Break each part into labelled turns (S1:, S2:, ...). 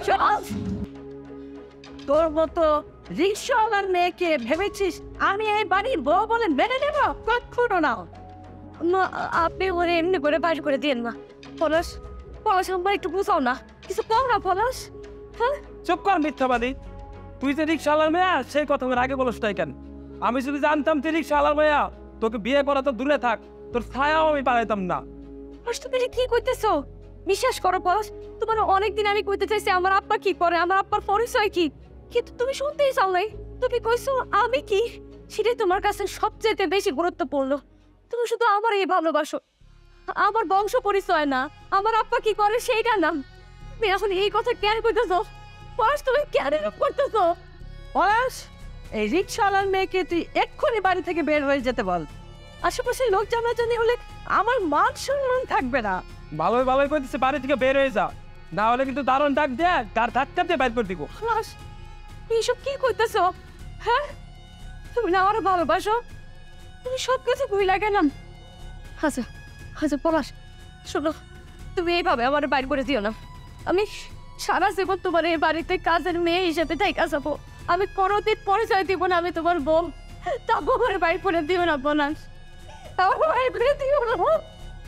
S1: চল। তোর মতো রিক্সাওয়ালার মেয়েকে ভেবেছিস আমি এই বাড়ির বউ বলে মেনে নেব? কখনো না।
S2: মা আপনি ওরে এমনি করে বাস করে দিয়েন না। পলাশ পলাশ আমার একটু বুঝাও না, কিছু কম না পলাশ। হ্যাঁ
S3: চুপ কর মিথ্যাবাদী। তুই যে রিক্সাওয়ালার মেয়া সেই কথা আমার আগে বলস তাই কেন? আমি যদি জানতাম তুই রিক্সাওয়ালার মেয়া, তোকে বিয়ে করা তো দূরে থাক, তোর ছায়াও আমি পালাইতাম না।
S2: তুমি কি কইতেছো? বিশ্বাস করো পলাশ, তোমার অনেকদিন আমি কইতে চাইছি আমার আব্বা কি করে, আমার আব্বার পরিচয় কি, কিন্তু তুমি শুনতেই চাও নাই। তুমি কইছো আমি কি, সেটাই তোমার কাছে সবচেয়ে বেশি গুরুত্বপূর্ণ। তুমি শুধু আমার এই ভালোবাসো, আমার বংশ পরিচয় না, আমার আব্বা কি করে সেইটা না। তুমি এখন এই কথা কেন কইতেছো পলাশ? তুমি কেন করতেছো?
S1: পলাশ, এই রিক্সাওয়ালার মেয়েকে তুই এক্ষুনি বাড়ি থেকে বের হয়ে যেতে বল। আশেপাশে লোক জানাজানি হলে আমার মান সম্মান থাকবে না।
S3: ভালোই ভালোই কইতেছে বাড়ি থেকে বের হয়ে যা, না হলে কিন্তু দারুণ ডাক দেয় তার ধাক্কা দিয়ে বাইর করে দিব।
S2: পলাশ এইসব কি কইতেছো? হ্যাঁ তুমি না আমার ভালোবাসো, তুমি সব কিছু ভুইলা গেলাম। আচ্ছা আচ্ছা পলাশ শোনো, তুমি এইভাবে আমার বাইর করে দিও না। আমি সারা জীবন তোমার এই বাড়িতে কাজের মেয়ে হিসেবে থাইকা যাবো। আমি কোনোদিন পরিচয় দিব না আমি তোমার বোন। তারপর আমার বাইর করে দিও না পলাশ, আমার বাইর করে দিও না।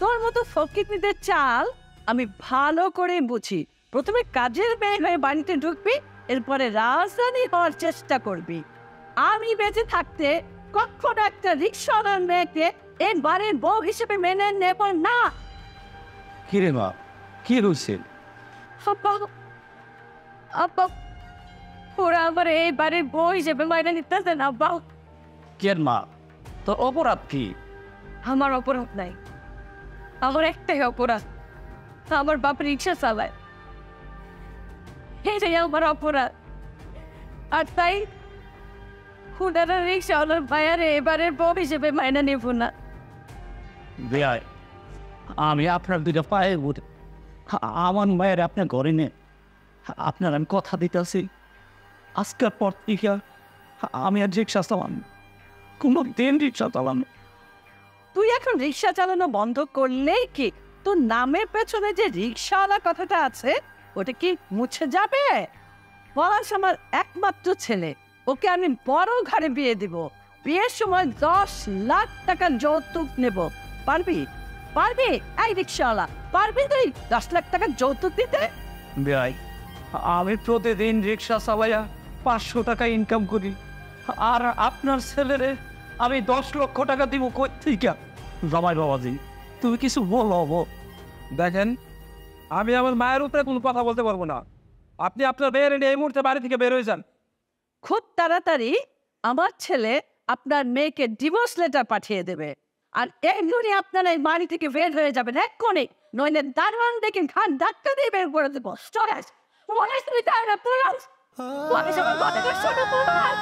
S1: তোর মতো ফকিরনিদের চাল আমি ভালো করে বুঝি। প্রথমে কাজের মেয়ে হয়ে বাড়িতে ঢুকবি, এরপরে রাজধানী হওয়ার চেষ্টা করবি। আমি বেঁচে থাকতে কখনো একটা রিক্সাওয়ালার মেয়েকে এই বাড়ির বউ হিসেবে মেনে নেব না।
S4: কিরে মা, কি হয়েছে?
S2: আব্বা আব্বা ওরা আমার এই বাড়ির বউ হিসেবে মাইনে নিতেছে না আব্বা।
S4: কেন মা, তোর অপরাধ কি?
S2: আমার অপরাধ নাই, আমার একটাই অপরাধ, আমার বাপ রিক্সা চালায়, এটাই আমার অপরাধ। আর তাই ওনারা রিক্সাওয়ালার বায়ারে এবারের বউ হিসেবে মাইনা নেব না।
S4: বেয়াই, আমি আপনার দুটো পায়ে উঠে আমার মায়ের আপনার ঘরে নে, আপনার আমি কথা দিতেছি আজকের পর থেকে আমি আর রিক্সা চালাম, কোনো দিন রিক্সা চালাম।
S1: তুই এখন রিক্সা চালানো বন্ধ করলেই কি তোর নামের পেছনে যে রিক্সাওয়ালা কথাটা আছে ওটা কি মুছে যাবে? পলাশ আমার একমাত্র ছেলে, ওকে আমি বড় ঘরে বিয়ে দিব। বিয়ের সময় 10 লাখ টাকা যৌতুক নেব। পারবি? পারবি? এই রিক্সাওয়ালা, পারবি তুই 10 লাখ টাকা যৌতুক দিতে?
S4: বেয়াই, আমি প্রতিদিন রিক্সা চালাইয়া 500 টাকা ইনকাম করি, আর আপনার ছেলেরে আমি 10 লক্ষ টাকা দিব কই থেকে? জামাই বাবাজি, তুমি কিছু বলো।
S3: দেখেন, আমি আমার মায়ের উপরে কোনো কথা বলতে পারবো না। আপনি আপনার মেয়ের এই মুহূর্তে বাড়ি থেকে বের হয়ে যান।
S1: খুব তাড়াতাড়ি আমার ছেলে আপনার মেয়েকে ডিভোর্স লেটার পাঠিয়ে দেবে, আর এমনি আপনারা এই বাড়ি থেকে বের হয়ে যাবেন এক্ষুনি, নইলে দারোয়ান দেখে ঘাট ধাক্কা দিয়ে বের করে দেবো। চলে পলাশ, তুমি তাই না পলাশ, পলাশ আমার কথাটা শোনো পলাশ।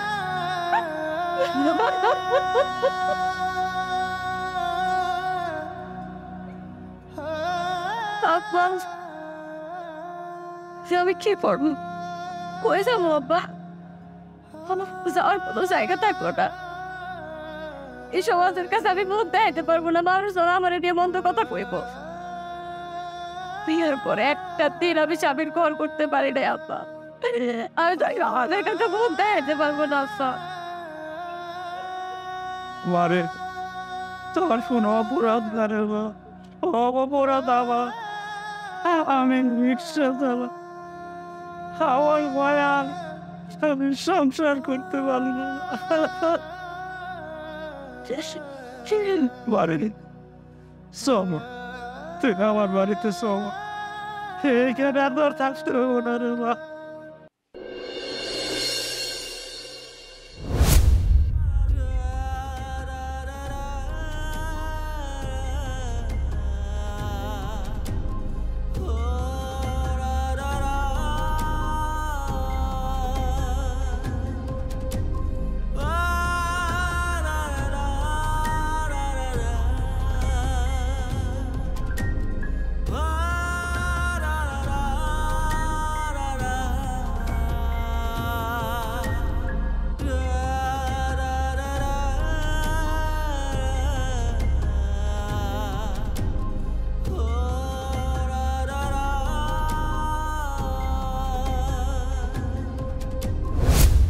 S2: আব্বা আমি কি করবো, কয়ে যাবো আব্বা? আমার যাওয়ার কোনো জায়গা থাকলো না। এই সমাজের কাছে আমি মুখ দেখাইতে পারবো না, মানুষজন আমার নিয়ে মন্দ কথা কইব। বিয়ের পরে একটা দিন আমি স্বামীর ঘর করতে পারি না আব্বা, আমি তাই আমাদের কাছে মুখ দেখাইতে পারবো না আব্বা।
S4: মারে তোমার কোনো অপরাধ না রে মা, অপরাধ আমার। আমি রিক্সা চালা, আমার মায়া, আমি সংসার করতে পারি না। মারে সম, তুই আমার বাড়িতে সম, এইখানে আর থাকতে হবো না রে মা।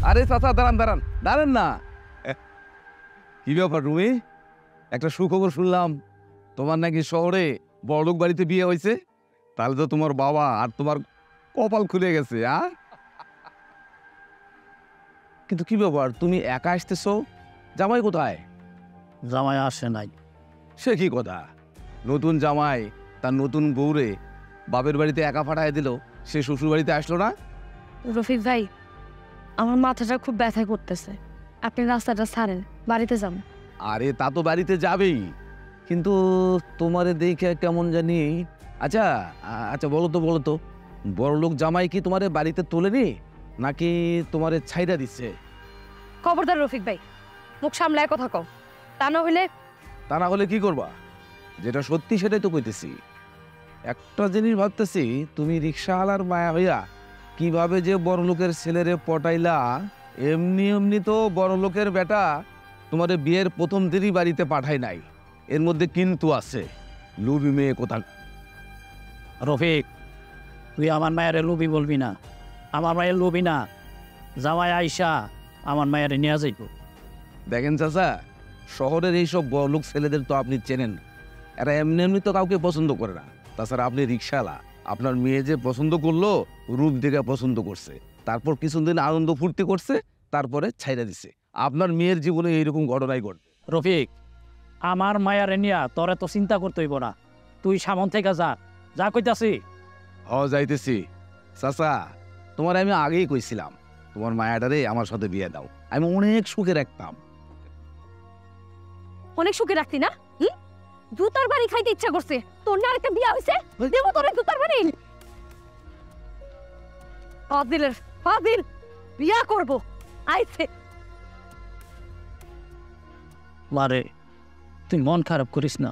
S5: আরে চাচা দাঁড়ান দাঁড়ান দাঁড়ান না। কি ব্যাপার রুমি, একটা সুখবর শুনলাম তোমার নাকি শহরে বড়লোক বাড়িতে বিয়ে হয়েছে। তাহলে তো তোমার বাবা আর তোমার কপাল খুলে গেছে। কিন্তু কি ব্যাপার, তুমি একা আসতেছো? জামাই কোথায়?
S4: জামাই আসে নাই।
S5: সে কি কথা, নতুন জামাই তার নতুন বউরে বাপের বাড়িতে একা পাঠায় দিল, সে শ্বশুর বাড়িতে আসলো না?
S2: রফিক ভাই, আমার মাথাটা খুব ব্যথা করতেছে, আপনি রাস্তাটা ছাড়েন, বাড়িতে যান।
S5: আরে তা তো বাড়িতে যাবেই, কিন্তু তোমারে দেখে কেমন জানি। আচ্ছা আচ্ছা বলো তো বড়লোক জামাই কি তোমারে বাড়িতে তোলেনি নাকি তোমারে ছাইড়া দিচ্ছে?
S2: খবরদার রফিক ভাই, মুখ সামলায় কথা কও, তা না হলে
S5: কি করবা? যেটা সত্যি সেটাই তো কইতেছি। একটা জিনিস ভাবতেছি, তুমি রিক্সাওয়ালার মায়া হইয়া কিভাবে যে বড়লোকের ছেলেরে পটাইলা, এমনি এমনি তো বড়লোকের বেটা তোমারে বিয়ের প্রথম দিনই বাড়িতে পাঠায় নাই। এর মধ্যে কিন্তু আছে, লুবি মেয়ে কোথায়।
S4: রফিক, তুই আমার মায়ের লোভি বলবি না, আমার মায়ের লোভি না। জামাই আইসা আমার মায়ের নিয়ে যাইব।
S5: দেখেন চাচা, শহরের এইসব বড়লোক ছেলেদের তো আপনি চেনেন, এরা এমনি এমনি তো কাউকে পছন্দ করে না। তাছাড়া আপনি রিক্সাওয়ালা, আপনার মেয়ে যে পছন্দ করলো, রূপ দেখে পছন্দ করছে, তারপর কিছুদিন আনন্দ ফুর্তি করছে, তারপরে ছাইড়া দিছে। আপনার মেয়ের জীবনে এইরকম ঘটনাই ঘটবে।
S4: রফিক, আমার মায়ের নিয়া তোরে তো চিন্তা করতে হইব না, তুই সামন থেকে যা কইতাছি।
S5: যাইতেছি। চাচা, তোমার আমি আগেই কইছিলাম তোমার মায়াটারে আমার সাথে বিয়ে দাও, আমি অনেক সুখে রাখতাম।
S2: অনেক সুখে রাখতি না? জুতার বাড়ি খাইতে ইচ্ছা করছে, তোর না আরেকটা বিয়া হইছে, দেব তোর জুতার বাড়ি। ফাজিল বিয়া করব আইছে।
S4: মারে, তুই মন খারাপ করিস না,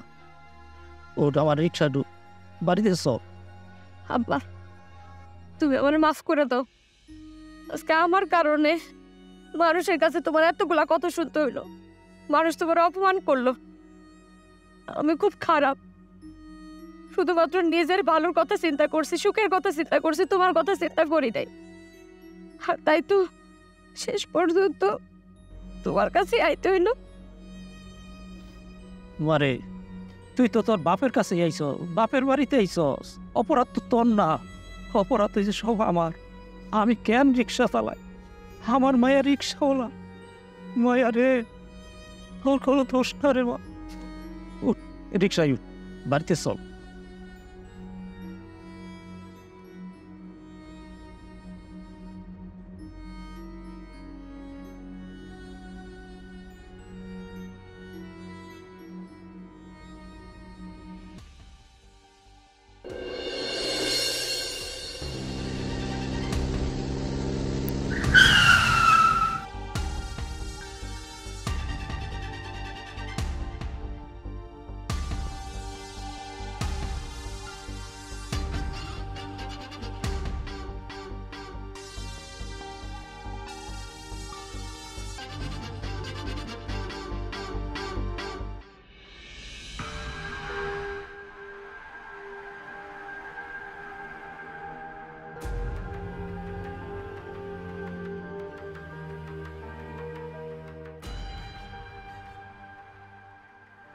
S4: ওটা আমার রিক্সা বাড়িতে সব।
S2: আব্বা, তুমি আমার মাফ করে দাও, আজকে আমার কারণে মানুষের কাছে তোমার এতগুলা কথা শুনতে হইলো, মানুষ তোমার অপমান করলো। আমি খুব খারাপ, শুধুমাত্র নিজের ভালোর কথা চিন্তা করছি, সুখের কথা চিন্তা করছি, তোমার কথা চিন্তা করি নাই। আর তাই তো শেষ পর্যন্ত তোমার কাছে আইতে হইলো।
S4: মারে, তুই তো তোর বাপের কাছে আইস, বাপের বাড়িতে আইসস, অপরাধ তো তোর না, অপরাধ হয়েছে সব আমার। আমি কেন রিক্সা চালাই? আমার মায়ের রিক্সাওয়ালা। মায়া রে, তোর কোনো দোষ না রে মা। উঠ, রিক্সায় উঠ, বাড়িতে চল।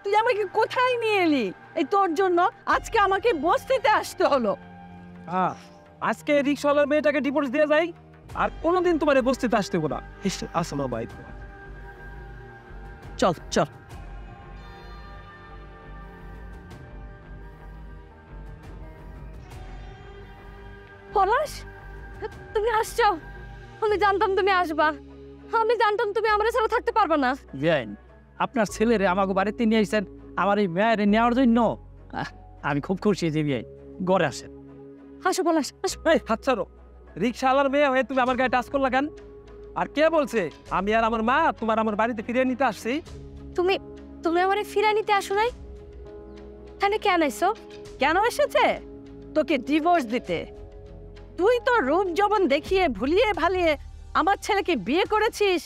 S1: তুই আমাকে কোথায় নিয়ে এলি? এই তোর জন্য আজকে আমাকে বস্তিতে আসতে হলো।
S3: আজকে রিক্সাওয়ালার মেয়েটাকে ডিভোর্স দিয়ে যাই, আর কোনোদিন তোমার বস্তিতে আসতে না। আসলো ভাই,
S1: চল চল।
S2: পলাশ, তুমি আসছো? আমি জানতাম তুমি আসবা, আমি জানতাম তুমি আমার ছাড়া থাকতে পারবে না।
S4: বেআইন, আপনার ছেলেরে আমাকে বাড়িতে নিয়ে আসছেন আমার এই মেয়ের নেওয়ার জন্য। আমি খুব খুশি যে বেআইন, ঘরে আসেন।
S2: আসো পলাশ, আসো।
S3: এই হাত ছাড়ো, রিক্সাওয়ালার মেয়ে হয়ে তুমি আমার গায়ে টাচ করলা কেন? আর কে বলছে আমি আর আমার মা তোমার আমার বাড়িতে ফিরিয়ে নিতে আসছি?
S2: তুমি তুমি আমারে ফিরাই নিতে আসো নাই, তাহলে কেন আইছো?
S1: কেন এসেছে? তোকে ডিভোর্স দিতে। তুই তো রূপ যৌবন দেখিয়ে ভুলিয়ে ভালিয়ে আমার ছেলেকে বিয়ে করেছিস,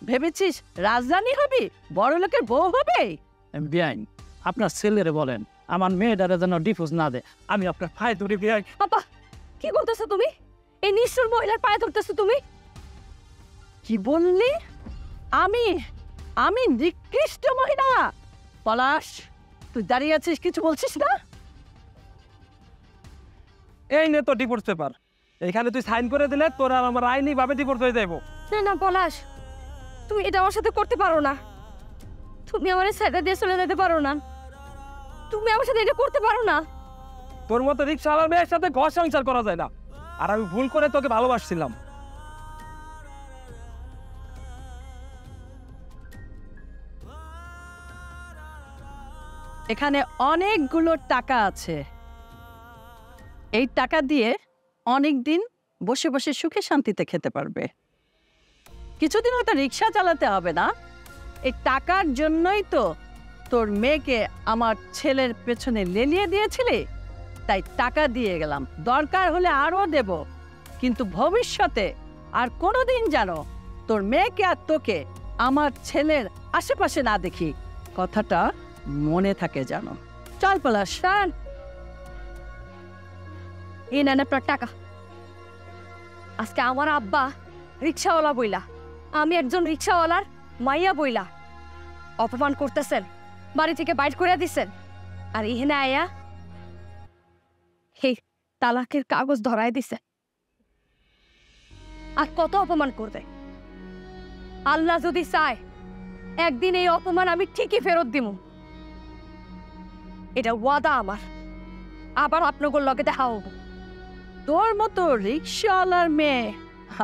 S1: ভেবেছিস রাজধানী হবি, বড় লোকের বউ হবে।
S4: বেআইন, আপনার ছেলেরে বলেন আমার মেয়েটারে যেন ডিভোর্স না দেয়। আমি আপনার পায়ে ধরে বেআইন।
S2: বাবা, কি বলতেছো তুমি? এই নিষ্ঠুর মহিলার পায়ে ধরতেছো তুমি?
S1: কি বললি? আমি আমি নিকৃষ্ট মহিলা? পলাশ, তুই দাঁড়িয়ে আছিস, কিছু বলছিস না?
S3: এই নে তো ডিভোর্স পেপার, এখানে তুই সাইন করে দিলে তোর আর আমার আইনি ভাবে ডিভোর্স হয়ে যাবো।
S2: না না পলাশ, তুমি এটা আমার সাথে করতে পারো না। তুমি আমার সাইডে দিয়ে চলে যেতে পারো না। তুমি আমার সাথে এটা করতে পারো না।
S3: তোর মতো রিক্সাওয়ালার মেয়ের সাথে ঘর সংসার করা যায় না, আর আমি ভুল করে তোকে ভালোবাসছিলাম।
S1: এখানে অনেকগুলো টাকা আছে, এই টাকা দিয়ে অনেক দিন বসে বসে সুখে শান্তিতে খেতে পারবে। কিছুদিন হয়তো রিক্সা চালাতে হবে না। এই টাকার জন্যই তো তোর মেয়েকে আমার ছেলের পেছনে লেলিয়ে দিয়েছিলি, তাই টাকা দিয়ে গেলাম, দরকার হলে আরও দেব, কিন্তু ভবিষ্যতে আর কোনোদিন যেন তোর মেয়েকে আর তোকে আমার ছেলের আশেপাশে না দেখি, কথাটা মনে থাকে যেন। চল পলাশ।
S2: এই নেন আপনার টাকা। আজকে আমার আব্বা রিক্সাওয়ালা বইলা, আমি একজন রিক্সাওয়ালার মাইয়া বইলা অপমান করতেছেন, বাড়ি থেকে বাইর করে দিচ্ছেন, আর এখানে আয়া হে তালাকের কাগজ ধরায় দিছে। আর কত অপমান করবে? আল্লাহ যদি চায় একদিন এই অপমান আমি ঠিকই ফেরত দিব। এটা ওয়াদা আমার। আবার আপনাদের লগে দেখা হবো।
S1: তোর মতো রিক্সাওয়ালার মেয়ে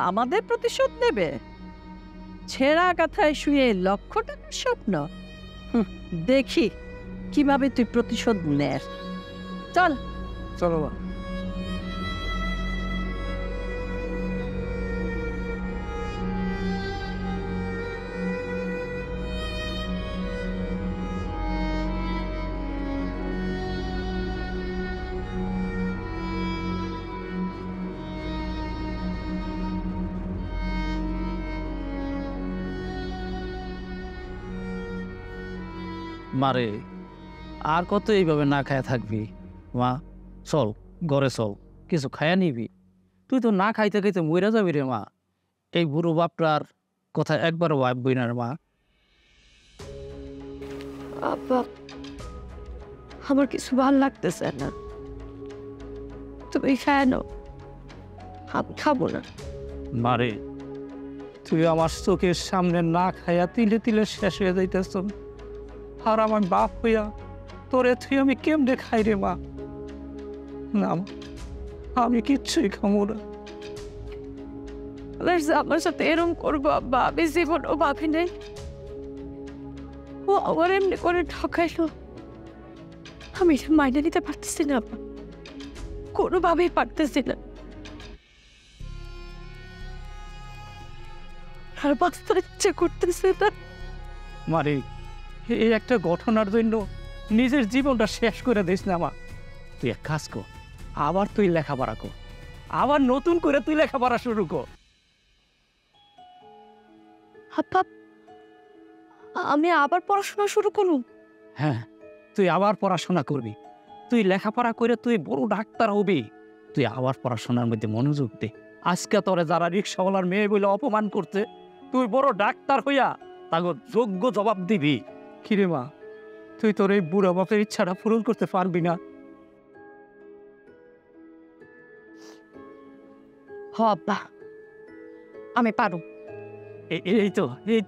S1: আমাদের প্রতিশোধ নেবে? ছেঁড়া কাথায় শুয়ে লক্ষ টাকার স্বপ্ন। দেখি কিভাবে তুই প্রতিশোধ নেস। চল।
S3: চলো মা।
S4: মারে, আর কত এইভাবে না খায়া থাকবি? মা চল, ঘরে চল, কিছু খায়া নিবি। তুই তো না খাইতে খাইতে মইরা যাবি রে মা। এই বুড়ো বাপটার কথা একবার ভাববি না রে মা।
S2: আব্বা, আমার কিছু ভাল লাগতেছে না, তুমি খায় নাও, আমি খাবো না।
S4: মারে, তুই আমার চোখের সামনে না খাইয়া তিলে তিলে শেষ হয়ে যাইতেছ, আর আমার বাপ হইয়া তোরে তুই আমি কেমনে খাই রে মা? না মা, আমি কিচ্ছুই খাবো না।
S2: আমার সাথে এরম করবো আব্বা, আমি জীবনও ভাবি নাই। ও আমার এমনি করে ঠকাইলো, আমি এটা মাইনে নিতে পারতেছি না আব্বা, কোনোভাবেই পারতেছি না। আর বাঁচতে ইচ্ছে করতেছে না।
S4: মারে, এই একটা ঘটনার জন্য নিজের জীবনটা শেষ করে দিস না মা। তুই এক কাজ কর, আবার তুই লেখাপড়া কর, আবার নতুন করে তুই লেখাপড়া শুরু কর।
S2: আব্বা, আমি আবার পড়াশোনা শুরু করুন?
S4: হ্যাঁ, তুই আবার পড়াশোনা করবি, তুই লেখাপড়া করে তুই বড় ডাক্তার হবি। তুই আবার পড়াশোনার মধ্যে মনোযোগ দে। আজকে তোরে যারা রিক্সাওয়ালার মেয়ে বলে অপমান করতে, তুই বড় ডাক্তার হইয়া তাকে যোগ্য জবাব দিবি। কিরে মা, তুই তোর এই বুড়া বাপের ইচ্ছাটা পূরণ করতে পারবি না?
S2: হ আব্বা, আমি পারু।
S4: এই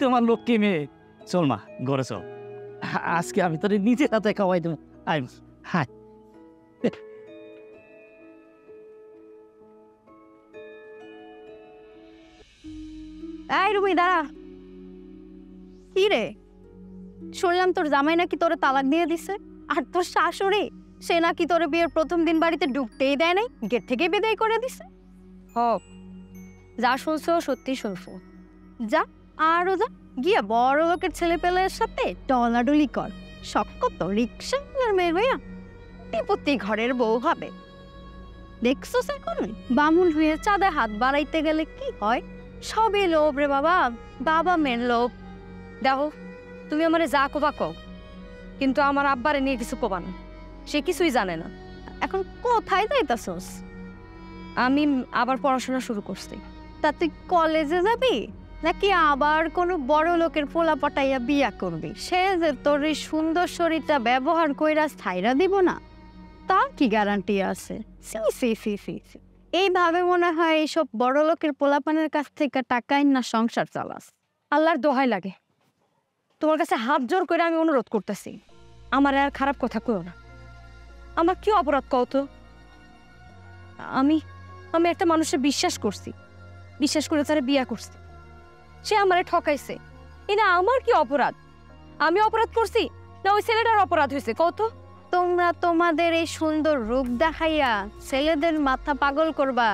S4: তো আমার লক্ষ্মী মেয়ে। চল মা, ঘরে চল, আজকে আমি তোর নিজে হাতে খাওয়াই দেবো। আই হাই।
S2: এই রুমি দাঁড়া। কি রে, শুনলাম তোর জামাই নাকি তোরে তালাক দিয়ে দিছে, আর তোর শাশুড়ি সে নাকি তোরে বিয়ের প্রথম দিন বাড়িতে ঢুকতেই দেয় নাই, গেট থেকে বিদায় করে দিছে। হ, যা শুনছো সত্যি শুনছো। যা আরো যা, গিয়া বড় লোকের ছেলে পেলের সাথে ডলাডলি কর। শক্ত তো রিক্সা মেয়ে ভাইয়া প্রতি ঘরের বউ হবে। দেখছো এখন বামুন হয়ে চাঁদে হাত বাড়াইতে গেলে কি হয়? সবই লোভ রে বাবা, বাবা মেন লোভ। দেখো, তুমি আমারে যা কোবা কও, কিন্তু আমার আব্বারে নিয়ে কিছু কোবা না, সে কিছুই জানে না। এখন কোথায় যাইতাছস? আমি আবার পড়াশোনা শুরু করছি। তা তুই কলেজে যাবি নাকি আবার কোনো বড় লোকের পোলা পটাইয়া বিয়া করবি? সে যে তোর এই সুন্দর শরীরটা ব্যবহার কইরা ছাইরা দিব না, তার কি গ্যারান্টি আছে? সি সি সি সি সি। এইভাবে মনে হয় এইসব বড় লোকের পোলাপানের কাছ থেকে টাকাই না সংসার চালাস।
S6: আল্লাহর দোহাই লাগে, তোমার কাছে হাত জোর করে আমি অনুরোধ করতেছি, আমার আর খারাপ কথা কইও না। আমার কি অপরাধ কও তো? আমি আমি একটা মানুষের বিশ্বাস করছি, বিশ্বাস করে তারা বিয়া করছি, সে আমারে ঠকাইছে। এটা আমার কি অপরাধ? আমি অপরাধ করছি না ওই ছেলেটার অপরাধ হয়েছে কও তো?
S2: তোমরা তোমাদের এই সুন্দর রূপ দেখাইয়া ছেলেদের মাথা পাগল করবা,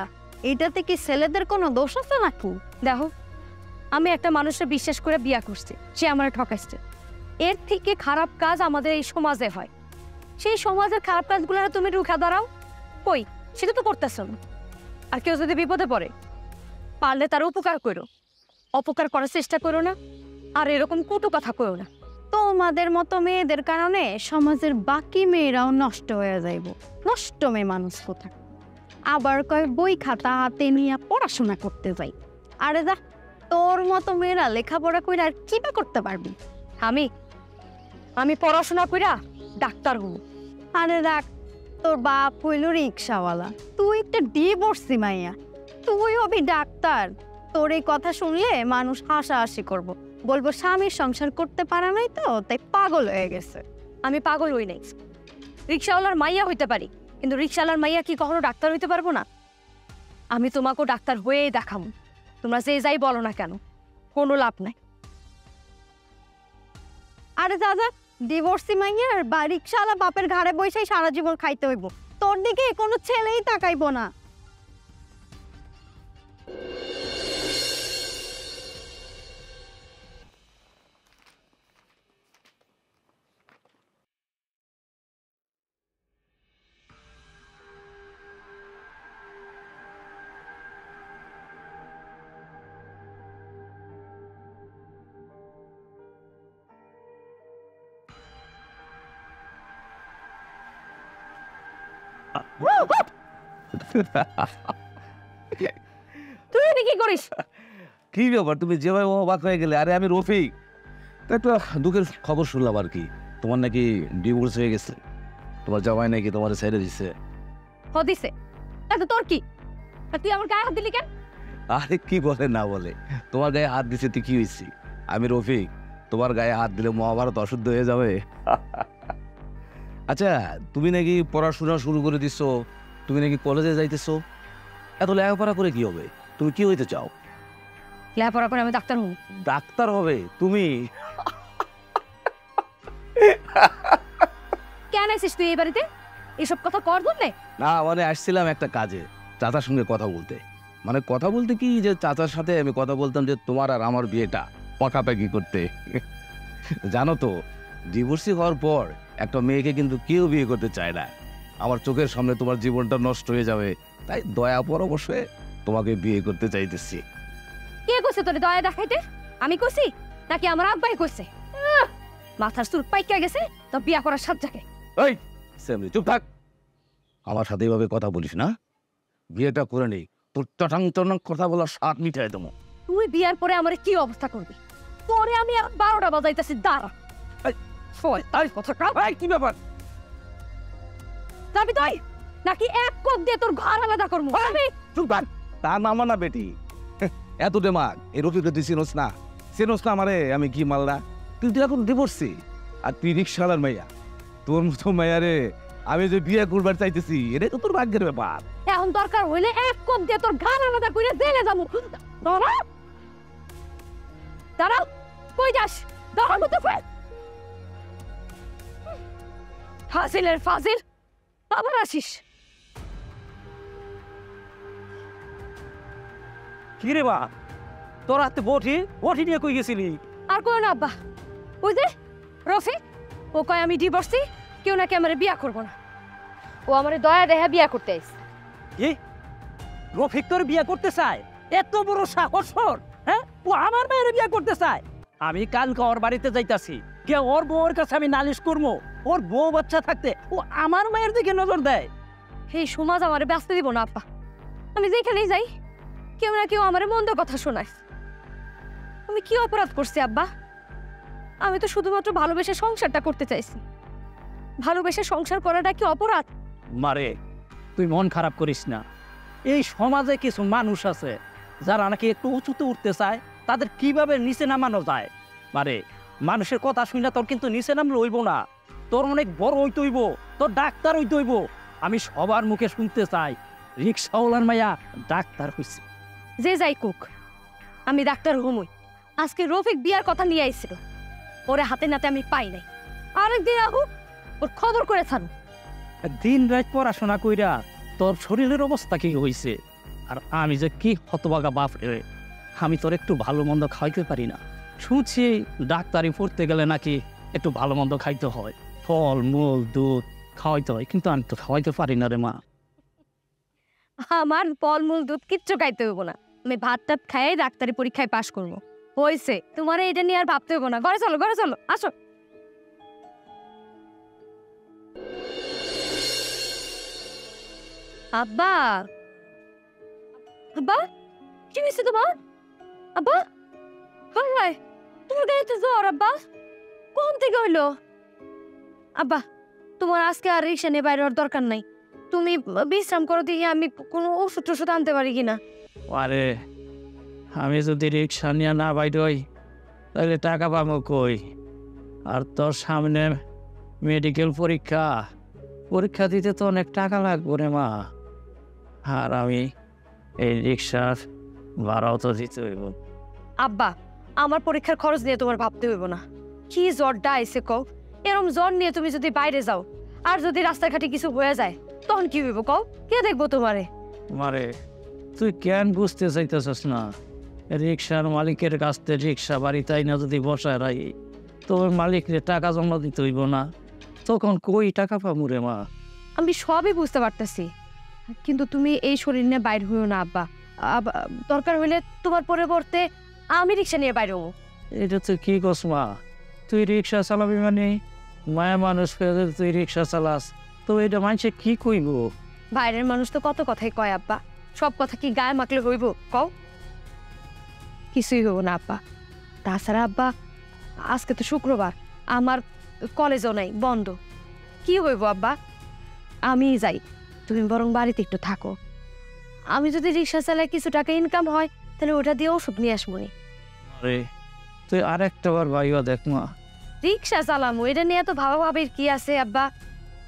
S2: এটাতে কি ছেলেদের কোনো দোষ আছে নাকি?
S6: দেখো, আমি একটা মানুষের বিশ্বাস করে বিয়া করছি, সে আমার ঠকাইছে। এর থেকে খারাপ কাজ আমাদের এই সমাজে হয়, সেই সমাজের খারাপ কাজগুলো তুমি রুখা দাঁড়াও, কই সেটা তো করতেছ না। আর কেউ যদি বিপদে পড়ে, পারলে তার উপকার করো, অপকার করার চেষ্টা করো না। আর এরকম কটু কথা করো না।
S2: তোমাদের মতো মেয়েদের কারণে সমাজের বাকি মেয়েরাও নষ্ট হয়ে যাইব। নষ্ট মেয়ে মানুষ কোথা, আবার কয় বই খাতা হাতে নিয়ে পড়াশোনা করতে যাই। আরে যা, তোর মতো মেয়েরা লেখাপড়া করে আর কি বা করতে পারবি?
S6: আমি পড়াশোনা কইরা ডাক্তার হব।
S2: আরে রাখ, তোর বাপ হইল রিক্সাওয়ালা, তুই একটা ডিভোর্সি মাইয়া, তুই হবি ডাক্তার। তোর এই কথা শুনলে মানুষ হাসাহাসি করব, বলবো স্বামীর সংসার করতে পারে নাই তো তাই পাগল হয়ে গেছে।
S6: আমি পাগল হই নাই, রিক্সাওয়ালার মাইয়া হইতে পারি, কিন্তু রিক্সাওয়ালার মাইয়া কি কখনো ডাক্তার হইতে পারবো না? আমি তোমাকেও ডাক্তার হয়েই দেখাবো, তোমরা যে যাই বলো না কেন, কোনো লাভ নাই।
S2: আরে দাদা, ডিভোর্সি মাইয়া আর বা রিক্সাওয়ালা বাপের ঘাড়ে বসেই সারা জীবন খাইতে হইব, তোর দিকে কোনো ছেলেই তাকাইবো না।
S6: তুই এটা কি করিস?
S5: কি ব্যাপার, তুমি যেভাবে অবাক হয়ে গেলে? আরে আমি রফিক। তা একটা দুঃখের খবর শুনলাম আর কি, তোমার নাকি ডিভোর্স হয়ে গেছে, তোমার জামাই নাকি তোমার ছেড়ে দিছে।
S6: দিছে, তাতে তোর কি? আর তুই আমার গায়ে হাত দিলি কেন?
S5: আরে কি বলে না বলে, তোমার গায়ে হাত দিছে তো কি হয়েছে? আমি রফিক, তোমার গায়ে হাত দিলে মহাভারত অশুদ্ধ হয়ে যাবে। আচ্ছা, তুমি নাকি পড়াশোনা শুরু করে দিছো, তুমি নাকি কলেজে যাইতেছো, এত লেখাপড়া করে কি হবে? তুমি কি হইতে চাও?
S6: লেখাপড়া করে আমি ডাক্তার হব।
S5: ডাক্তার হবে তুমি?
S6: কেন আছিস তুই এই বাড়িতে? এসব কথা কর বললে?
S5: না মানে আসছিলাম একটা কাজে, চাচার সঙ্গে কথা বলতে। মানে কথা বলতে কি, যে চাচার সাথে আমি কথা বলতাম যে তোমার আর আমার বিয়েটা পাকাপাকি করতে। জানো তো, ডিভোর্সি হওয়ার পর একটা মেয়েকে কিন্তু কেউ বিয়ে করতে চায় না। আমার চোখের সামনে তোমার জীবনটা নষ্ট হয়ে যাবে, তাই দয়া পরবশে তোমাকে বিয়ে করতে চাইতেছি।
S6: কে কইছে তোরে দয়া দেখাইতে? আমি কইছি নাকি আমার আব্বাই কইছে? মাথার চুল পাইকা গেছে তো বিয়া করার সাথ যাকে।
S5: এই সেমনি চুপ থাক, আমার সাথে এইভাবে কথা বলিস না। বিয়েটা করে নেই, তোর চটাং চটাং কথা বলার স্বাদ মিটাই দেবো।
S6: তুই বিয়ার পরে আমার কি অবস্থা করবি? পরে আমি আর 12টা বাজাইতেছি, দাঁড়া।
S3: কি ব্যাপার?
S6: যাবি তুই নাকি এক কোপ দিয়ে তোর ঘর আলাদা করবো?
S5: চুপ থাক, তা নামা না বেটি। এত দেমাগ এই রফিকে তুই চিনোস না? চিনোস না আমারে আমি কি মালদা? তুই তো এখন ডিভোর্সি, আর তুই রিক্সাওয়ালার মাইয়া। তোর মতো মাইয়া রে আমি যে বিয়ে করবার চাইতেছি, এটাই তো তোর ভাগ্যের ব্যাপার।
S6: এখন দরকার হইলে এক কোপ দিয়ে তোর ঘর আলাদা করে জেলে যাবো। দাঁড়া, দাঁড়াও, কই যাস? দাঁড়ার মতো ফেল। ফাজিলের ফাজিল, আবার আসিস?
S3: কি রে বা, তোর হাতে বটি বটি নিয়ে কই গেছিলি?
S6: আর কই না আব্বা, ওই যে রফিক, ও কয় আমি ডিভোর্সি, কেউ নাকি আমার বিয়া করবো না। ও আমার দয়া দেহা বিয়া করতে আইস।
S3: কি রফিক তোর বিয়ে করতে চায়? এত বড় সাহস ওর? হ্যাঁ, ও আমার মেয়ের বিয়ে করতে চায়? আমি কালকে ওর বাড়িতে যাইতাছি, কে ওর বউর কাছে আমি নালিশ করবো। ওর বউ বাচ্চা থাকতে ও আমার মেয়ের দিকে নজর দেয়।
S6: এই সমাজ আমার ব্যস্ত দিব না আব্বা, আমি যেখানেই যাই কেউ না কেউ আমার মন্দ কথা শোনায়। আমি কি অপরাধ করছি আব্বা? আমি তো শুধুমাত্র ভালোবেসে সংসারটা করতে চাইছি। ভালোবেসে সংসার করাটা কি অপরাধ?
S3: মারে তুই মন খারাপ করিস না। এই সমাজে কিছু মানুষ আছে যারা নাকি একটু উঁচুতে উঠতে চায়, তাদের কিভাবে নিচে নামানো যায়। মারে মানুষের কথা শুনে তোর কিন্তু নিচে নামলে হইব না, তোর অনেক বড় হইতে হইব, তোর ডাক্তার হইতে হইব। আমি সবার মুখে শুনতে চাই রিক্সাওয়ালার মাইয়া ডাক্তার হইছে।
S6: যে যাই কুক, আমি ডাক্তার হুমুই। আজকে রফিক বিয়ার কথা নিয়ে আইছিল, ওরে হাতে নাতে আমি পাই নাই। আরেকদিন আহুক, ওর খবর করে থানো।
S3: দিন রাত পড়াশোনা কইরা তোর শরীরের অবস্থা কি হয়েছে, আর আমি যে কি হতবাগা বাপ রে, আমি তোর একটু ভালো মন্দ খাইতে পারি না। শুনছি ডাক্তারি পড়তে গেলে নাকি একটু ভালো মন্দ খাইতে হয়, ফল মূল দুধ খাওয়াইতে হয়, কিন্তু আমি তো খাওয়াইতে পারি না রে মা।
S6: আমার ফলমূল দুধ কিচ্ছু খাইতে হইব না, আমি ভাত টাত খাই ডাক্তারি পরীক্ষায় পাশ করবো। হয়েছে, তোমার এটা নিয়ে আর ভাবতে হইব না। ঘরে চলো, ঘরে চলো, আসো। আব্বা, আব্বা, কি হয়েছে তোমার? আব্বা, হায় হায়, তোমার গাড়িতে জ্বর আব্বা, কোন থেকে হইলো? আব্বা, তোমার আজকে আর রিক্সা নিয়ে বাইরে হওয়ার দরকার নাই, তুমি বিশ্রাম করো, দেখি আমি কোনো ওষুধ টষুধ আনতে পারি কিনা।
S4: আরে আমি যদি রিক্সা নিয়ে না বাইর হই তাহলে টাকা পাবো কই? আর তোর সামনে মেডিকেল পরীক্ষা, পরীক্ষা দিতে তো অনেক টাকা লাগবে রে মা। আর আমি এই রিক্সার ভাড়াও তো দিতে হইব।
S6: আব্বা, আমার পরীক্ষার খরচ নিয়ে তোমার ভাবতে হইব না। কি জ্বরটা আইসে কও? এরম জ্বর নিয়ে তুমি যদি বাইরে যাও আর যদি রাস্তাঘাটে কিছু হয়ে যায় তখন কি হইব কও? কে দেখবো তোমারে?
S4: মারে তুই কেন বুঝতে চাইতেছিস না? রিক্সার মালিকের কাছ থেকে রিক্সা বাড়ি তাই না যদি বসায় রাখি, তোর মালিকরে টাকা জমা দিতে হইব না, তখন কই টাকা পাবো রে মা?
S6: আমি সবই বুঝতে পারতেছি, কিন্তু তুমি এই শরীর নিয়ে বাইর হইও না আব্বা। দরকার হইলে তোমার পরিবর্তে আমি রিক্সা নিয়ে বাইর হবো।
S4: এটা তুই কি কস মা? তুই রিক্সা চালাবি মানে মায়া মানুষ পেয়ে তুই রিক্সা চালাস, তো এটা মানুষে কি কইব?
S6: বাইরের মানুষ তো কত কথাই কয় আব্বা, সব কথা কি গায়ে মাখলে হইব কও? কিছুই হইব না আব্বা। তাছাড়া আব্বা, আজকে তো শুক্রবার, আমার কলেজও নাই, বন্ধ। কি হইব আব্বা? আমি যাই, তুমি বরং বাড়িতে একটু থাকো। আমি যদি রিক্সা চালাই কিছু টাকা ইনকাম হয় তাহলে ওটা দিয়ে ওষুধ নিয়ে আসবো নি।
S4: আরে তুই আরেকটা বার ভাইবা দেখ মা।
S6: রিক্সা চালামো, এটা নিয়ে তো ভাবা ভাবির কি আছে আব্বা?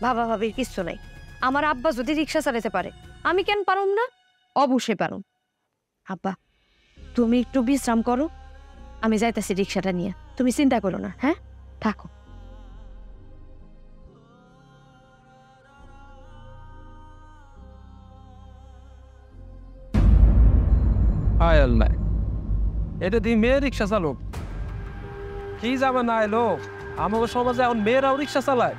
S6: ভাবা ভাবির কিচ্ছু নাই। আমার আব্বা যদি রিক্সা চালাতে পারে, আমি কেন পারুম না? অবশ্যই পারুম। আব্বা, তুমি একটু বিশ্রাম করো, আমি যাইতেছি রিক্সাটা নিয়ে, তুমি চিন্তা করো না। হ্যাঁ, থাকো।
S5: হায় আল্লাহ, এটা দিয়ে মেয়ে রিক্সা চালক কি যাবে না এলো? আমাদের সমাজে এখন মেয়েরাও রিক্সা চালায়,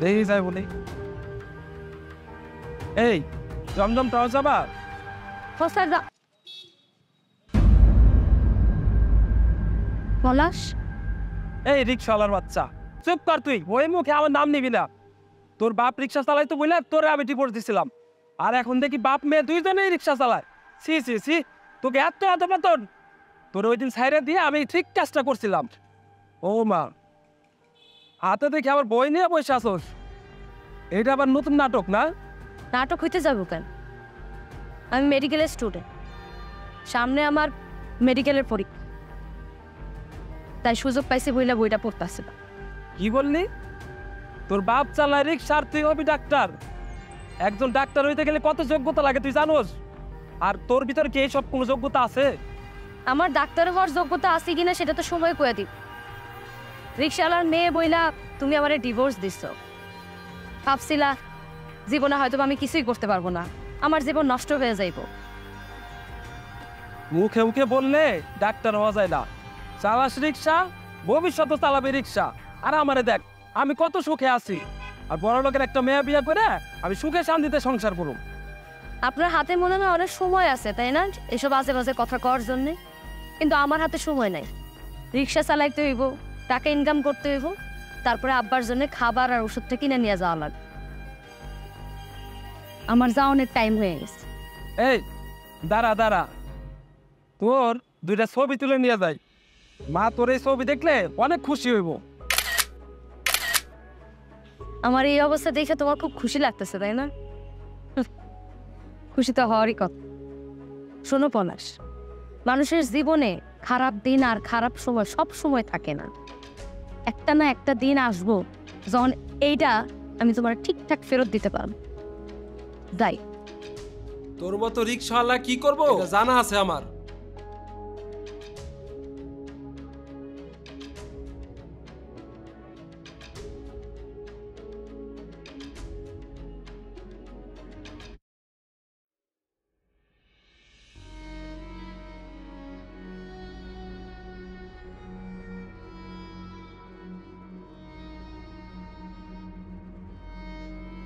S5: দেখি যায় বলি। এই জমজম টাওয়ার যাবা?
S6: পলাশ,
S5: এই রিক্সাওয়ালার বাচ্চা, চুপ কর তুই, ওই মুখে আমার নাম নিবি না। তোর বাপ রিক্সা চালাই তো বলে তোরে আমি ডিভোর্স দিছিলাম, আর এখন দেখি বাপ মেয়ে দুইজনেই রিক্সা চালায়। সি সি সি, তোকে এত এত বেতন! তোর ওই দিন সাইরে দিয়ে আমি ঠিক কাজটা করছিলাম। ও মা, হাতে দেখি আমার বই নিয়ে বসে আসোস, এটা আবার নতুন নাটক না?
S6: নাটক হইতে যাবো কেন? আমি মেডিকেলের স্টুডেন্ট, সামনে আমার মেডিকেলের পরীক্ষা, তাই সুযোগ পাইছি বইলা বইটা পড়তেছে।
S5: কি বললি? তোর বাপ চালায় রিক্সা আর তুই হবি ডাক্তার? একজন ডাক্তার হইতে গেলে কত যোগ্যতা লাগে তুই জানোস? আর তোর ভিতরে কি সব কোনো যোগ্যতা আছে?
S6: আমার ডাক্তার হওয়ার যোগ্যতা আছে কিনা সেটা তো সময় কয়ে দিব। রিক্সাওয়ালার মেয়ে বইলা তুমি আমারে ডিভোর্স দিচ্ছ, ভাবছিলা জীবনে হয়তো আমি কিছুই করতে পারবো না, আমার জীবন নষ্ট হয়ে যাইব।
S5: মুখে মুখে বললে ডাক্তার হওয়া যায় না। চালাস রিক্সা, ভবিষ্যতে চালাবি রিক্সা। আর আমারে দেখ, আমি কত সুখে আছি, আর বড় লোকের একটা মেয়ে বিয়ে করে আমি সুখে শান্তিতে সংসার করুম।
S6: আপনার হাতে মনে হয় অনেক সময় আছে, তাই না, এসব আজে বাজে কথা কওয়ার জন্যে? কিন্তু আমার হাতে সময় নাই। রিক্সা চালাইতে হইব, টাকা ইনকাম করতে হইব, তারপরে আব্বার জন্য খাবার আর ওষুধটা কিনে নিয়ে যাওয়া লাগবে। আমার যাওয়ানোর টাইম হয়ে গেছে।
S5: এই দাঁড়া দাঁড়া,
S7: তোর দুইটা ছবি তুলে নিয়ে যাই, মা তোর এই ছবি দেখলে অনেক খুশি হইব।
S6: আমার এই অবস্থা দেখে তোমার খুব খুশি লাগতেছে তাই না? খুশি তো হওয়ারই কথা। শোনো পলাশ, মানুষের জীবনে খারাপ দিন আর খারাপ সময় সব সময় থাকে না। একটা না একটা দিন আসবো যখন এইটা আমি তোমার ঠিকঠাক ফেরত দিতে পারবো। যাই,
S7: তোর মতো রিক্সাওয়ালা কি করবো এটা জানা আছে আমার।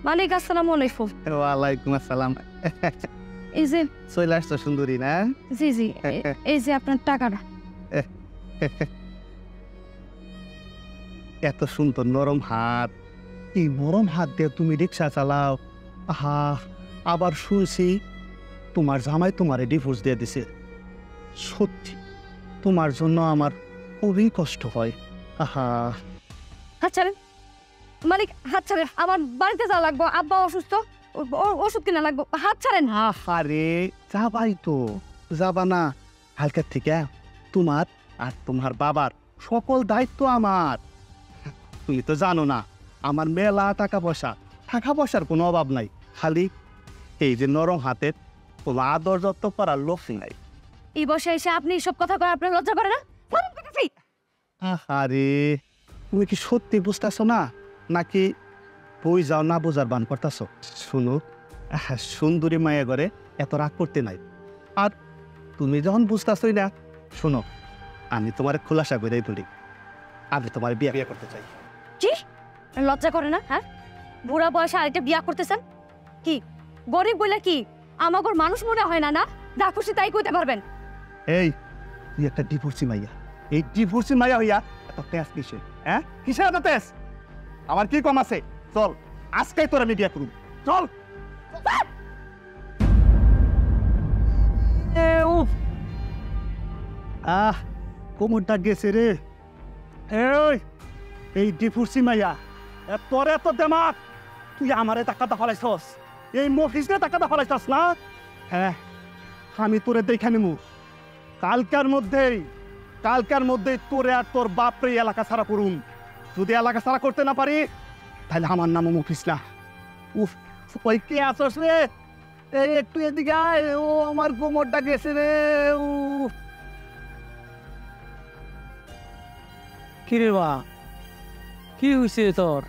S6: মালিক আসসালামু আলাইকুম।
S8: ওয়ালাইকুম আসসালাম।
S6: এই যে
S8: চলে আসছো সুন্দরী না?
S6: জি জি, এই যে আপনার টাকাটা।
S8: এত সুন্দর নরম হাত, এই নরম হাত দিয়ে তুমি রিক্সা চালাও। আহা, আবার শুনছি তোমার জামাই তোমারে ডিভোর্স দিয়ে দিছে। সত্যি তোমার জন্য আমার খুবই কষ্ট হয়। আহা,
S6: হাত ছাড়েন মালিক, হাত ছাড়েন। আমার বাড়িতে যাওয়া লাগবো, আব্বা অসুস্থ, ওষুধ কিনা লাগবো। হাত ছাড়েন।
S8: আরে যাবাই তো, যাবা না? হালকার থেকে তোমার আর তোমার বাবার সকল দায়িত্ব আমার। তুমি তো জানো না আমার মেলা টাকা পয়সার কোনো অভাব নাই। খালি এই যে নরম হাতের কোনো আদর যত্ন করার লোক নাই।
S6: এই বসে এসে আপনি সব কথা কয় আপনার লজ্জা করে না?
S8: আরে তুমি কি সত্যি বুঝতেছো না, নাকি বই যাও না বোঝার বান করতেছো? শুনো, সুন্দরী মায়া ঘরে এত রাগ করতে নাই। আর তুমি যখন বুঝতেছই না, শোনো আমি তোমার খোলাসা করেই বলি, আমি তোমার বিয়ে করতে চাই।
S6: কি লজ্জা করে না? হ্যাঁ, বুড়া বয়সে আরেকটা বিয়া করতেছেন? কি গরিব বলে কি আমাগর মানুষ মনে হয় না? না, যা খুশি তাই কইতে পারবেন।
S8: এই তুই একটা ডিভোর্সি মাইয়া, এই ডিভোর্সি মাইয়া হইয়া এত তেজ কিসে? হ্যাঁ, কিসে এত তেজ? আমার কি কম আছে? চল আজকেই তোর আমি বিয়ে করুম, চল। কোমরটা গেছে রে। এই ডিভোর্সি মাইয়া, তোর এত দেমাক, তুই আমারে টাকাটা ফলাইছস, এই মফিসে টাকাটা ফলাইছস না? হ্যাঁ, আমি তোরে দেখে নিমু কালকার মধ্যেই তোরে আর তোর বাপরে এলাকা ছাড়া করুম। যদি এলাকা ছাড়া করতে না পারি তাহলে আমার নামও মফিস না। উফ, ওই কে আসস রে? এই একটু এদিকে আয়, ও আমার কোমরটা গেছে রে।
S3: কি রে বা, কি হয়েছে তোর?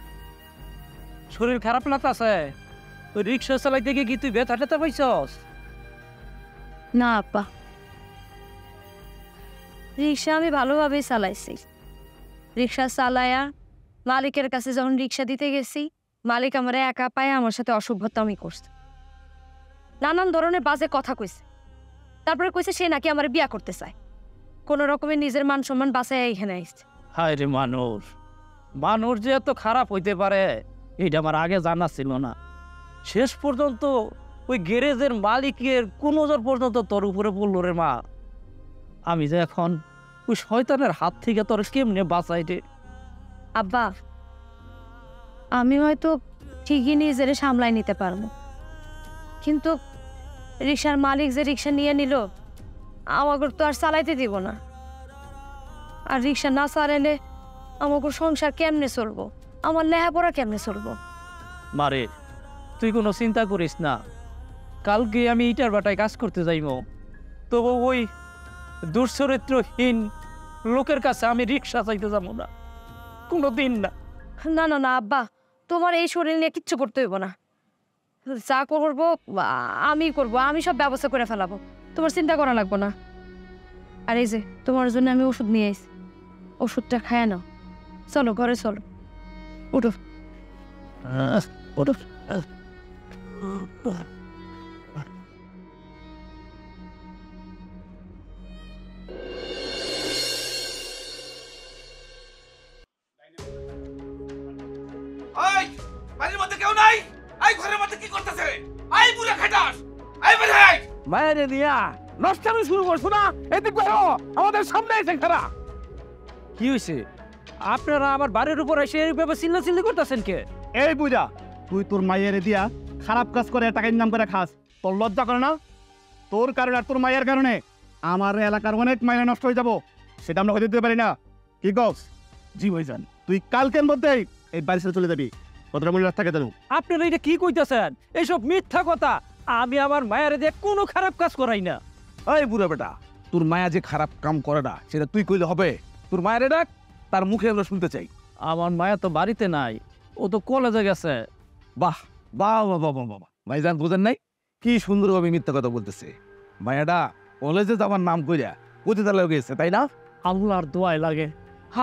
S3: শরীর খারাপ লাগতাছে? তুই রিক্সা চালাইতে গিয়ে কি তুই ব্যথা টেথা পাইছস?
S6: না আপা, রিক্সা আমি ভালোভাবেই চালাইছি। রিক্সা চালায়া মালিকের কাছে যখন রিক্সা দিতে গেছি, মালিক আমার একা পায়ে আমার সাথে অসভ্যতামি করছে, নানান ধরনের বাজে কথা কইছে। তারপরে কইছে সে নাকি আমার বিয়া করতে চায়। কোন রকমের নিজের মান সম্মান বাঁচায় এখানে আসছে।
S3: হায় রে মানুষ যে এত খারাপ হইতে পারে এটা আমার আগে জানা ছিল না। শেষ পর্যন্ত ওই গ্যারেজের মালিকের কোন নজর পর্যন্ত তোর উপরে পড়লো রে মা। আমি যে এখন ওই শয়তানের হাত থেকে তোর কেমনে বাঁচাই রে?
S6: আব্বা, আমি হয়তো ঠিকই নিজের সামলাই নিতে পারবো, কিন্তু রিক্সার মালিক যে রিক্সা নিয়ে নিল আমাকে তো আর চালাইতে দিব না। আর রিক্সা না চালাইলে আমাকে সংসার কেমনে চলবো, আমার লেখাপড়া কেমনে চলবো?
S3: মারে, তুই কোনো চিন্তা করিস না, কালকে আমি ইটার বাটায় কাজ করতে যাইব, তবু ওই দুশ্চরিত্রহীন লোকের কাছে আমি রিক্সা চাইতে যাবো না, কোনো দিন না।
S6: না না না আব্বা, তোমার এই শরীর নিয়ে কিচ্ছু করতে হইব না। যা করবো আমি করবো, আমি সব ব্যবস্থা করে ফেলাবো, তোমার চিন্তা করা লাগবো না। আর এই যে তোমার জন্য আমি ওষুধ নিয়ে এসেছি, ওষুধটা খায় নাও। চলো ঘরে চলো, উঠো উঠো।
S5: এই বাড়ির মধ্যে কেউ নাই? এই ঘরের মধ্যে কি করতেছে? এই বুড়া খাটাস, এই বের হই।
S3: মায়েরে নিয়া
S5: নষ্টামি শুরু করছো না? এদিক বেরো, আমাদের সামনে এসে খারা।
S3: কি হয়েছে? আপনারা আমার বাড়ির উপর এসে এইভাবে চিল্লাচিল্লি করতেছেন কে?
S8: এই বুঝা, তুই তোর মায়ের দিয়া খারাপ কাজ করে টাকা ইনকাম করে খাস, তোর লজ্জা করে না? তোর কারণে আর তোর মায়ের কারণে আমার এলাকার অনেক মাইনে নষ্ট হয়ে যাব, সেটা আমরা হতে দিতে পারি না। কি কস? জি ভাইজান, তুই কালকের মধ্যেই এই বাড়ি ছেড়ে চলে যাবি। কতটা মূল্য থাকে জানো?
S3: আপনারা এটা কি কইতেছেন? এইসব মিথ্যা কথা। আমি আমার মায়ের দিয়ে কোনো খারাপ কাজ করাই না।
S5: এই বুড়া বেটা, তোর মায়া যে খারাপ কাম করে না সেটা তুই কইলে হবে? তোর মায়ের ডাক, তার মুখে আমরা শুনতে চাই।
S3: আমার মায়া তো বাড়িতে নাই, ও তো কলেজে গেছে।
S5: বাহ বাহ বাহ বাহ বাহ বাহ, ভাইজান বোঝেন নাই কি সুন্দরভাবে মিথ্যা কথা বলতেছে। মায়াডা কলেজে যাওয়ার নাম কইরা পতিতালয়ে গেছে, তাই না?
S3: আল্লাহর দোয়াই লাগে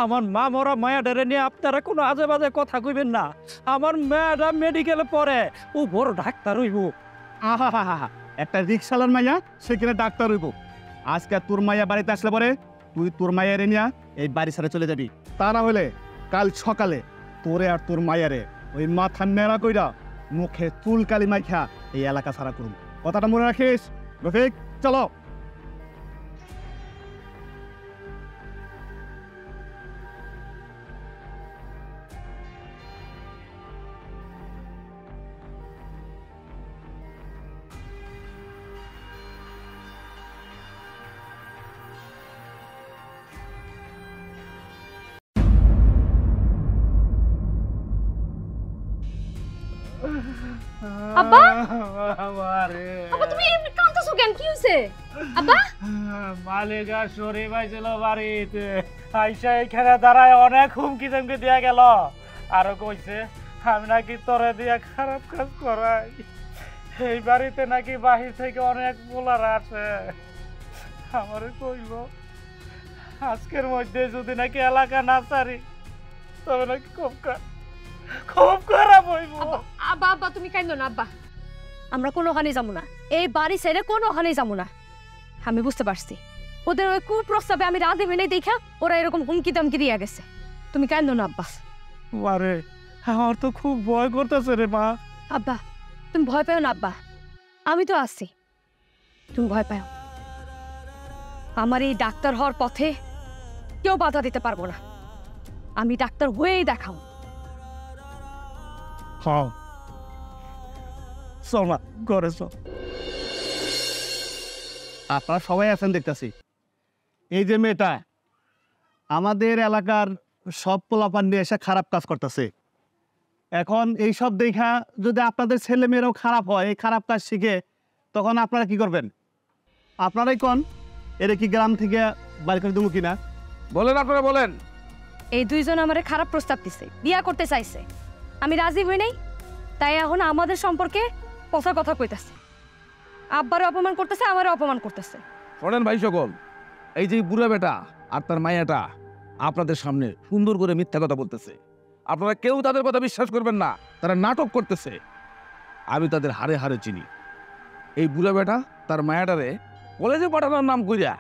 S3: আমার মা মরা মায়াডারে নিয়ে আপনারা কোনো আজে বাজে কথা কইবেন না। আমার মায়াডা মেডিকেলে পড়ে, ও বড় ডাক্তার হইব।
S8: আহা হা হা, একটা রিক্সালার মাইয়া সে কিনা ডাক্তার হইব। আজকে তোর মাইয়া বাড়িতে আসলে পরে তুই তোর মায়ের নিয়া এই বাড়ি ছেড়ে চলে যাবি। তা না হলে কাল সকালে তোরে আর তোর মায়ারে ওই মাথা নেড়া কইরা মুখে চুল কালি মাইখা এই এলাকা ছাড়া করুন। কথাটা মনে রাখিস রফিক, চলো।
S6: আব্বা, আব্বা তুমি এমনি কাঁদতেছো কেন? কি হয়েছে আব্বা?
S4: মালিকা শরীফ আইছিল বাড়িতে, আইসা এখানে দাঁড়ায় অনেক হুমকি ধমকি দিয়া গেল। আরো কইছে আমি নাকি তোরে দিয়া খারাপ কাজ করাই। এই বাড়িতে নাকি বাহির থেকে অনেক বোলার আসে। আমারে কইল আজকের মধ্যে যদি নাকি এলাকা না ছাড়ি তবে নাকি খুব খারাপ হইব।
S6: আব্বা আব্বা তুমি কাঁদো না আব্বা, আমরা কোনোখানে যাবো না, এই বাড়ি ছেড়ে কোনোখানে যাবো না। আমি বুঝতে পারছি ওদের ওই কুপ্রস্তাবে আমি রাধে মেনে দেখা ওরা এরকম হুমকি দামকি দিয়ে গেছে। তুমি কাঁদো না আব্বা।
S4: আরে আমার তো খুব ভয় করতেছে রে মা।
S6: আব্বা তুমি ভয় পেও না আব্বা, আমি তো আছি, তুমি ভয় পাও। আমার এই ডাক্তার হওয়ার পথে কেউ বাধা দিতে পারবো না। আমি ডাক্তার হয়েই দেখাও।
S4: হ্যাঁ চল মা, ঘরে চল।
S8: আপনারা সবাই আছেন দেখতেছি। এই যে মেয়েটা আমাদের এলাকার সব পোলাপান নিয়ে এসে খারাপ কাজ করতেছে। এখন এই সব দেখা যদি আপনাদের ছেলে মেয়েরাও খারাপ হয়, এই খারাপ কাজ শিখে, তখন আপনারা কি করবেন? আপনারাই কোন এরা কি গ্রাম থেকে বাড়ি করে দেবো কিনা?
S5: বলেন, আপনারা বলেন।
S6: এই দুইজন আমারে খারাপ প্রস্তাব দিছে, বিয়া করতে চাইছে, আমি রাজি হই নাই, তাই এখন আমাদের সম্পর্কে পচা কথা কইতাছে। আব্বারে অপমান করতেছে, আমারে অপমান করতেছে।
S5: শোনেন ভাই সকল, এই যে বুড়া বেটা আর তার মায়াটা আপনাদের সামনে সুন্দর করে মিথ্যা কথা বলতেছে। আপনারা কেউ তাদের কথা বিশ্বাস করবেন না, তারা নাটক করতেছে। আমি তাদের হারে হারে চিনি। এই বুড়া বেটা তার মায়াটারে কলেজে পাঠানোর নাম কইরা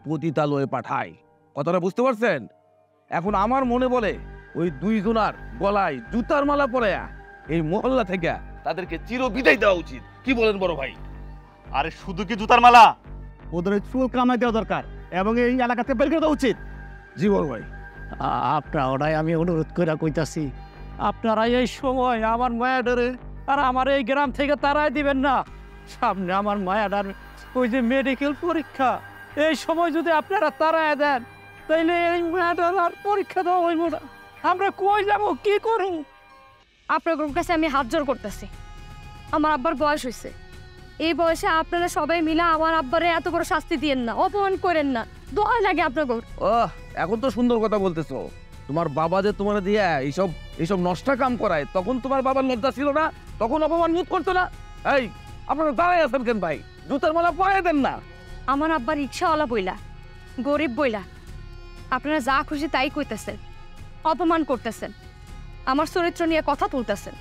S5: পতিতালয়ে পাঠায়। কথাটা বুঝতে পারছেন? এখন আমার মনে বলে ওই দুইজনার গলায় জুতার মালা পরে এই মহল্লা থেকে তাদেরকে চির বিদায় দেওয়া উচিত। কি বলেন বড় ভাই?
S8: আরে শুধু কি জুতার মালা, ওদের ওই চুল কামাই দেওয়া দরকার এবং এই এলাকাতে বের করে দেওয়া উচিত।
S5: জি বড় ভাই।
S3: আপনারাই আমি অনুরোধ করে কইতাছি, আপনারা এই সময় আমার মায়াডারে আর আমার এই গ্রাম থেকে তারাই দিবেন না। সামনে আমার মায়াডার ওই যে মেডিকেল পরীক্ষা, এই সময় যদি আপনারা তারাই দেন তাইলে এই মায়াডার আর পরীক্ষা দেওয়া হইব না। আমরা কই যাব, কি করব?
S6: আপনার কাছে আমি হাত জোর করতেছি। আমার আব্বার বয়স হয়েছে, এই বয়সে আপনারা সবাই মিলে আমার আব্বারে এত বড় শাস্তি দিয়েন না, অপমান করেন না, দোয়া লাগে আপনার।
S5: ও এখন তো সুন্দর কথা বলতেছো। তোমার বাবা যে তোমার দিয়ে এইসব নষ্ট কাম করায়, তখন তোমার বাবার লজ্জা ছিল না? তখন অপমান বোধ করতো না? এই আপনারা দাঁড়াই আছেন কেন ভাই? জুতার মালা পরাই দেন না।
S6: আমার আব্বা রিক্সাওয়ালা বইলা, গরিব বইলা আপনারা যা খুশি তাই কইতেছেন, অপমান করতেছেন, আমার চরিত্র নিয়ে কথা তুলতেছেন।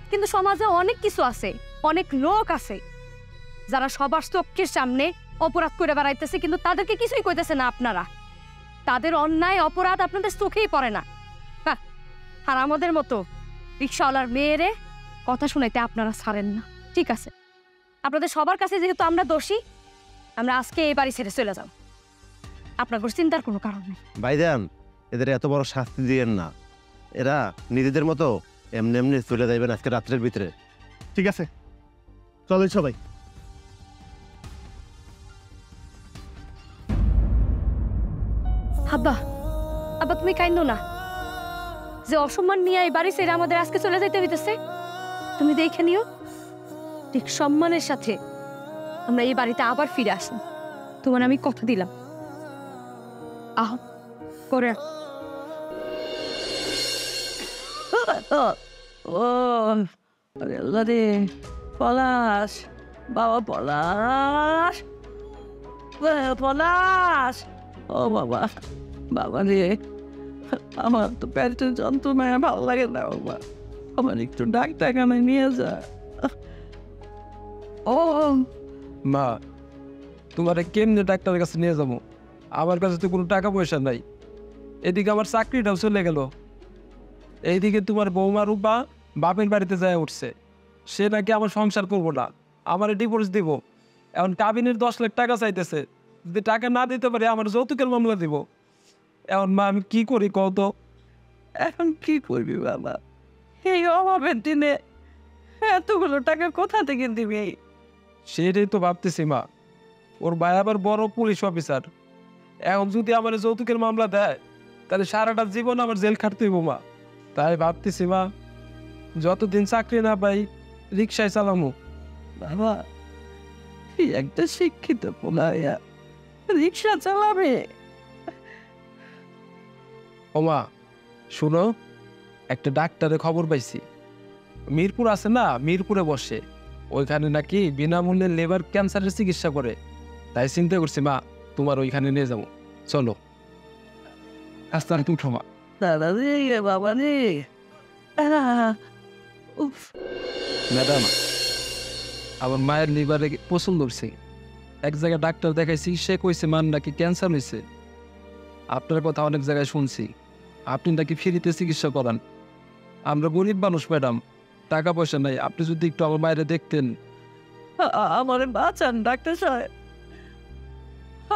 S6: কিন্তু সমাজে অনেক কিছু আছে, অনেক লোক আছে যারা সবার চোখের সামনে অপরাধ করে বেড়াইতেছে, কিন্তু তাদেরকে কিছুই কইতেছে না আপনারা। তাদের অন্যায় অপরাধ আপনাদের চোখেই পড়ে না। আর আমাদের মতো রিক্সাওয়ালার মেয়েরে কথা শুনাইতে আপনারা ছাড়েন না। ঠিক আছে, আপনাদের সবার কাছে যেহেতু আমরা দোষী, আমরা আজকে এই বাড়ি ছেড়ে চলে যাব। আপনার কোনো চিন্তার কোনো কারণ নেই।
S9: ভাইজান, এদের এত বড় শাস্তি দিয়েন না। এরা নিজেদের মতো এমনি এমনি চলে যাইবেন আজকে রাত্রের ভিতরে।
S8: ঠিক আছে, চলো সবাই।
S6: আব্বা, আব্বা তুমি কাইন্দো না। যে অসম্মান নিয়ে এই বাড়ি ছেড়ে আমাদের আজকে চলে যাইতে হইতেছে, তুমি দেখে নিও ঠিক সম্মানের সাথে আমরা এই বাড়িতে আবার ফিরে আসি। তোমার আমি কথা দিলাম। আহ করে
S1: ও রে পলাশ, বাবা পলাশ, পলাশ, ও বাবা, বাবা রে, আমার তো পেটের যন্ত্রণায় ভালো লাগে না বাবা, আমার একটু ডাক্তারখানে নিয়ে যা।
S7: ও মা, তোমার কেমনে ডাক্তারের কাছে নিয়ে যাবো? আমার কাছে তো কোনো টাকা পয়সা নাই। এদিকে আমার চাকরিটাও চলে গেল, এইদিকে তোমার বৌমা রূপা বাপের বাড়িতে যায় উঠছে, সে নাকি আমার সংসার করবো না, আমার ডিভোর্স দিব। এখন কাবিনের 10 লাখ টাকা চাইতেছে, যদি টাকা না দিতে পারে আমার যৌতুকের মামলা দিব। এখন মা আমি কি করি কত?
S1: এখন কি করবি বাবা, এই অভাবের দিনে এতগুলো টাকা কোথা থেকে দিবি?
S7: সেটাই তো ভাবতেছি মা, ওর ভাই আবার বড় পুলিশ অফিসার। এখন যদি আমার যৌতুকের মামলা দেয় তাহলে সারাটা জীবন আমার জেল খাটতে হইব মা। তাই ভাবতেছি মা, যতদিন চাকরি না পাই রিক্সায় চালামু।
S1: বাবা তুই একটা শিক্ষিত পোলাইয়া, রিক্সা চালাবে?
S7: ও মা শুনো, একটা ডাক্তারের খবর পাইছি, মিরপুর আছে না, মিরপুরে বসে, ওইখানে নাকি বিনামূল্যে লিভার ক্যান্সারের চিকিৎসা করে। তাই চিন্তা করছি মা, তোমার ওইখানে নিয়ে যাবো, চলো। আস্তে আস্তে উঠো মা।
S1: দাদা রে, বাবা রে, উফ।
S7: ম্যাডাম, আমার মায়ের লিভারে পছন্দ করছে, এক জায়গায় ডাক্তার দেখাইছি, সে কইছে মান নাকি ক্যান্সার হয়েছে। আপনার কথা অনেক জায়গায় শুনছি, আপনি নাকি ফ্রিতে চিকিৎসা করান। আমরা গরিব মানুষ ম্যাডাম, টাকা পয়সা নাই, আপনি যদি একটু আমার বাইরে দেখতেন।
S1: আমার বাঁচান ডাক্তার সাহেব,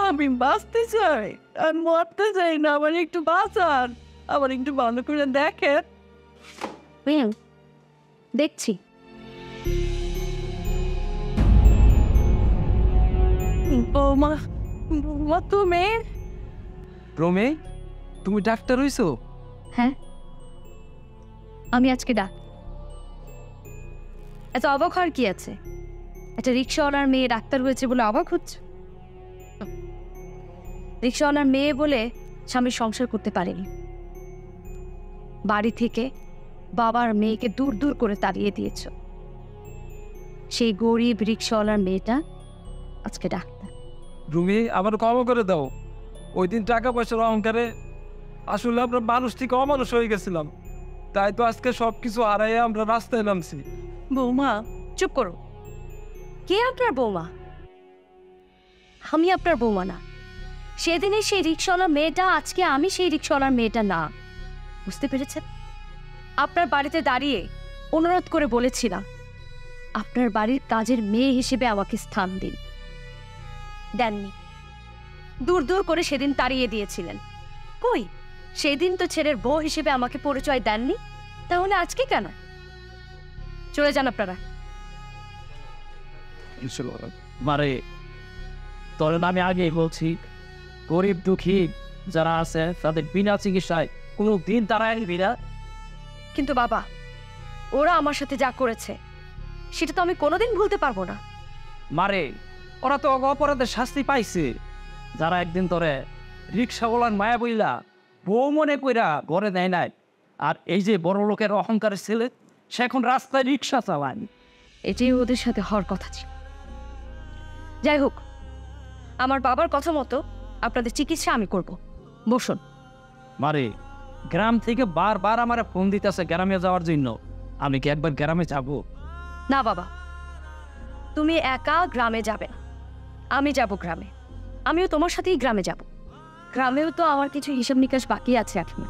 S1: আমি বাঁচতে চাই, আমি মরতে চাই না, আমার একটু বাঁচান, আমার একটু ভালো করে দেখেন।
S6: দেখছি।
S1: বৌমা, বৌমা তুমি?
S7: রমে, তুমি ডাক্তার হইছো?
S6: হ্যাঁ, আমি আজকে এত অবাক হওয়ার কি আছে? একটা রিক্সাওয়ালার মেয়ে ডাক্তার হয়েছে বলে অবাক হচ্ছে? রিক্সাওয়ালার মেয়ে বলে স্বামীর সংসার করতে পারেনি, বাড়ি থেকে বাবার মেয়েকে দূর দূর করে তাড়িয়ে দিয়েছ। সেই গরিব রিক্সাওয়ালার মেয়েটা আজকে ডাক্তার।
S7: রুমি, আবার ক্ষমা করে দাও, ওই দিন টাকা পয়সার অহংকারে আসলে আমরা মানুষ থেকে অমানুষ হয়ে গেছিলাম, তাই তো আজকে সবকিছু হারাইয়া আমরা রাস্তায় নামছি।
S1: বৌমা
S6: চুপ করো। কে আপনার বৌমা? আমি আপনার বৌমা না। সেদিনে সেই রিক্সাওয়ালার মেয়েটা, আজকে আমি সেই রিক্সাওয়ালার মেয়েটা না। বুঝতে পেরেছেন? আপনার বাড়িতে দাঁড়িয়ে অনুরোধ করে বলেছিলাম আপনার বাড়ির কাজের মেয়ে হিসেবে আমাকে স্থান দিন, দেননি। দূর দূর করে সেদিন তাড়িয়ে দিয়েছিলেন। কই, সেদিন তো ছেলের বউ হিসেবে আমাকে পরিচয় দেননি, তাহলে আজকে কেন? চলে যান আপনারা।
S4: মারে, তোর আমি আগেই বলছি, গরিব দুঃখী যারা আছে তাদের বিনা চিকিৎসায় কোনো দিন তারা আসবি না।
S6: কিন্তু বাবা, ওরা আমার সাথে যা করেছে সেটা তো আমি কোনোদিন ভুলতে পারবো না।
S4: মারে, ওরা তো অপরাধের শাস্তি পাইছে। যারা একদিন তোরে রিক্সাওয়ালার মায়া বইলা বউ মনে কইরা ঘরে দেয় নাই, আর এই যে বড় লোকের অহংকারের ছেলে, সে এখন রাস্তায় রিক্সা চালায়।
S6: এটাই ওদের সাথে হওয়ার কথা ছিল। যাই হোক, আমার বাবার কথা মতো আপনাদের চিকিৎসা আমি করব। বসুন।
S4: মারে, গ্রাম থেকে বারবার আমার ফোন দিতেছে গ্রামে যাওয়ার জন্য, আমি কি একবার গ্রামে যাব?
S6: না বাবা, তুমি একা গ্রামে যাবে না, আমি যাব গ্রামে। আমিও তোমার সাথেই গ্রামে যাব। গ্রামেও তো আমার কিছু হিসাব নিকাশ বাকি আছে এখনো।